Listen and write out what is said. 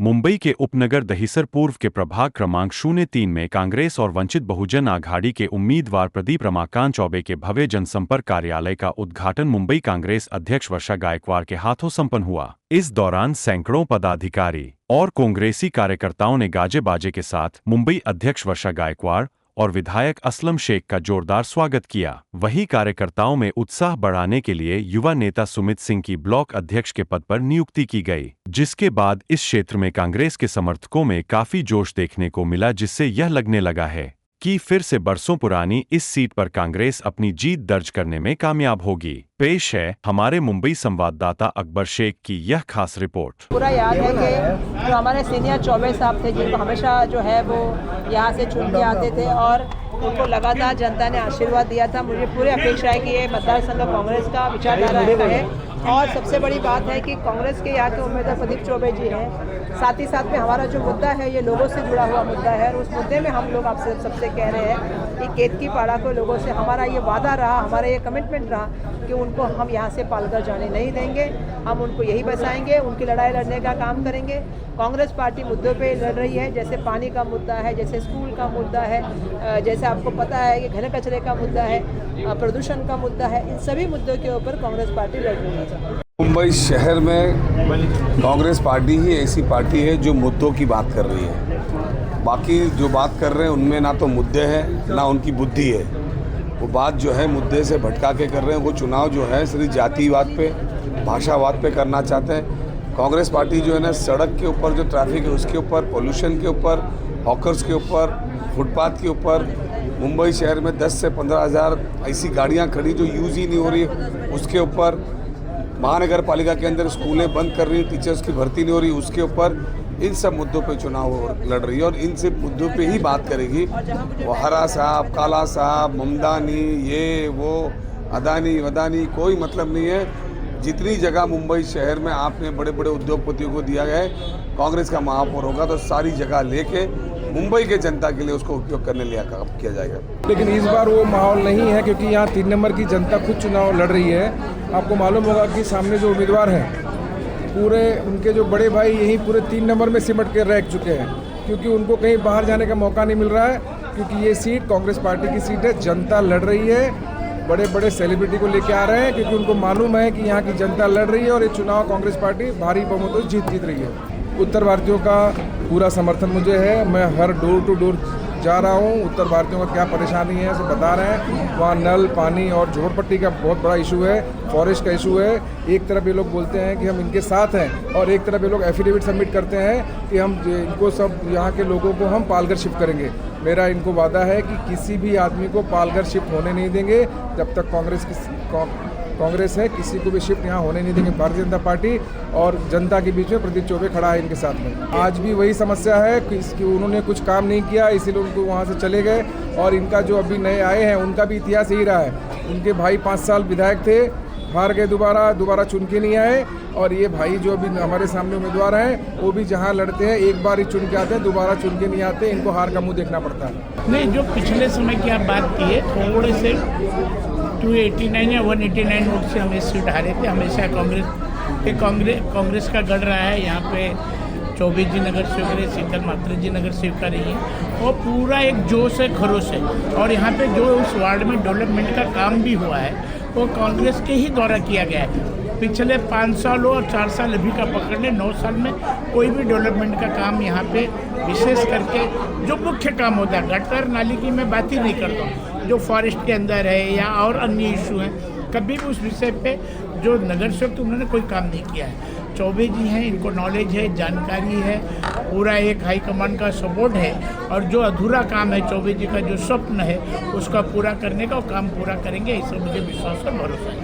मुंबई के उपनगर दहिसर पूर्व के प्रभाग क्रमांक 03 में कांग्रेस और वंचित बहुजन आघाड़ी के उम्मीदवार प्रदीप रमाकांत चौबे के भव्य जनसंपर्क कार्यालय का उद्घाटन मुंबई कांग्रेस अध्यक्ष वर्षा गायकवाड़ के हाथों संपन्न हुआ। इस दौरान सैकड़ों पदाधिकारी और कांग्रेसी कार्यकर्ताओं ने गाजे बाजे के साथ मुंबई अध्यक्ष वर्षा गायकवाड़ और विधायक असलम शेख का जोरदार स्वागत किया। वहीं कार्यकर्ताओं में उत्साह बढ़ाने के लिए युवा नेता सुमित सिंह की ब्लॉक अध्यक्ष के पद पर नियुक्ति की गई, जिसके बाद इस क्षेत्र में कांग्रेस के समर्थकों में काफी जोश देखने को मिला, जिससे यह लगने लगा है कि फिर से बरसों पुरानी इस सीट पर कांग्रेस अपनी जीत दर्ज करने में कामयाब होगी। पेश है हमारे मुंबई संवाददाता अकबर शेख की यह खास रिपोर्ट। पूरा याद है कि जो हमारे सीनियर चौबे साहब थे, जिनको हमेशा जो है वो यहाँ से चुन के आते थे और उनको लगातार जनता ने आशीर्वाद दिया था। मुझे पूरी अपेक्षा है कि ये मतदार संघ कांग्रेस का विचारधारा है और सबसे बड़ी बात है कि कांग्रेस के यहाँ के उम्मीदवार प्रदीप चौबे जी हैं। साथ ही साथ में हमारा जो मुद्दा है ये लोगों से जुड़ा हुआ मुद्दा है और उस मुद्दे में हम लोग आपसे सबसे कह रहे हैं कि केतकी पाड़ा को लोगों से हमारा ये वादा रहा, हमारा ये कमिटमेंट रहा कि उनको हम यहाँ से पालकर जाने नहीं देंगे। हम उनको यही बसाएंगे, उनकी लड़ाई लड़ने का काम करेंगे। कांग्रेस पार्टी मुद्दों पे लड़ रही है, जैसे पानी का मुद्दा है, जैसे स्कूल का मुद्दा है, जैसे आपको पता है कि घने कचरे का मुद्दा है, प्रदूषण का मुद्दा है। इन सभी मुद्दों के ऊपर कांग्रेस पार्टी लड़ रही है। मुंबई शहर में कांग्रेस पार्टी ही ऐसी पार्टी है जो मुद्दों की बात कर रही है। बाकी जो बात कर रहे हैं उनमें ना तो मुद्दे हैं ना उनकी बुद्धि है। वो बात जो है मुद्दे से भटका के कर रहे हैं। वो चुनाव जो है सिर्फ जातिवाद पे, भाषावाद पे करना चाहते हैं। कांग्रेस पार्टी जो है ना सड़क के ऊपर जो ट्रैफिक है उसके ऊपर, पोल्यूशन के ऊपर, हॉकर्स के ऊपर, फुटपाथ के ऊपर, मुंबई शहर में 10 से 15 हज़ार ऐसी गाड़ियाँ खड़ी जो यूज़ ही नहीं हो रही उसके ऊपर, महानगर पालिका के अंदर स्कूलें बंद कर रही, टीचर्स की भर्ती नहीं हो रही उसके ऊपर, इन सब मुद्दों पे चुनाव लड़ रही है और इन सब मुद्दों पे ही बात करेगी। वो हरा साहब, काला साहब, ममदानी, ये वो, अदानी वदानी, कोई मतलब नहीं है। जितनी जगह मुंबई शहर में आपने बड़े बड़े उद्योगपतियों को दिया गया है, कांग्रेस का महापौर होगा तो सारी जगह लेके मुंबई के जनता के लिए उसको उपयोग करने लिया किया जाएगा। लेकिन इस बार वो माहौल नहीं है क्योंकि यहाँ 3 नंबर की जनता खुद चुनाव लड़ रही है। आपको मालूम होगा कि सामने जो उम्मीदवार हैं पूरे उनके जो बड़े भाई यहीं पूरे 3 नंबर में सिमट के रह चुके हैं, क्योंकि उनको कहीं बाहर जाने का मौका नहीं मिल रहा है, क्योंकि ये सीट कांग्रेस पार्टी की सीट है। जनता लड़ रही है, बड़े बड़े सेलिब्रिटी को लेके आ रहे हैं क्योंकि उनको मालूम है कि यहाँ की जनता लड़ रही है और ये चुनाव कांग्रेस पार्टी भारी बहुमतों से जीत रही है। उत्तर भारतीयों का पूरा समर्थन मुझे है। मैं हर डोर टू डोर जा रहा हूँ। उत्तर भारतीयों का क्या परेशानी है सब बता रहे हैं। वहाँ नल, पानी और झोपड़पट्टी का बहुत बड़ा इशू है, फॉरेस्ट का इशू है। एक तरफ ये लोग बोलते हैं कि हम इनके साथ हैं और एक तरफ ये लोग एफिडेविट सबमिट करते हैं कि हम इनको सब यहाँ के लोगों को हम पालघर शिफ्ट करेंगे। मेरा इनको वादा है कि किसी भी आदमी को पालघर शिफ्ट होने नहीं देंगे जब तक कांग्रेस है। किसी को भी शिफ्ट यहाँ होने नहीं देंगे। भारतीय जनता पार्टी और जनता के बीच में प्रदीप चौबे खड़ा है इनके साथ में। आज भी वही समस्या है कि उन्होंने कुछ काम नहीं किया, इसीलिए उनको वहाँ से चले गए। और इनका जो अभी नए आए हैं उनका भी इतिहास यही रहा है। उनके भाई 5 साल विधायक थे, हार गए, दोबारा चुन के नहीं आए। और ये भाई जो अभी हमारे सामने उम्मीदवार हैं वो भी जहाँ लड़ते हैं एक बार ही चुन के आते हैं, दोबारा चुन के नहीं आते। इनको हार का मुँह देखना पड़ता है। नहीं, जो पिछले समय की आप बात की है, थोड़े से 289 या 189 वोट से हम इस सीट हारे थे। हमेशा कांग्रेस का गढ़ रहा है। यहाँ पे चौबे जी नगर सेवक रहे, शीतल मात्रा जी नगर सेवका रही है और पूरा एक जोश है, खरोश है। और यहाँ पे जो उस वार्ड में डेवलपमेंट का काम भी हुआ है वो कांग्रेस के ही द्वारा किया गया है। पिछले 5 साल और 4 साल अभी का पकड़ ले, 9 साल में कोई भी डेवलपमेंट का काम यहाँ पे विशेष करके जो मुख्य काम होता है, गटर नाली की मैं बात ही नहीं करता हूँ, जो फॉरेस्ट के अंदर है या और अन्य इशू हैं, कभी भी उस विषय पे जो नगर सेवक उन्होंने कोई काम नहीं किया है। चौबे जी हैं, इनको नॉलेज है, जानकारी है, पूरा एक हाईकमान का सपोर्ट है और जो अधूरा काम है चौबे जी का जो स्वप्न है उसका पूरा करने का काम पूरा करेंगे, इससे मुझे विश्वास और भरोसा है।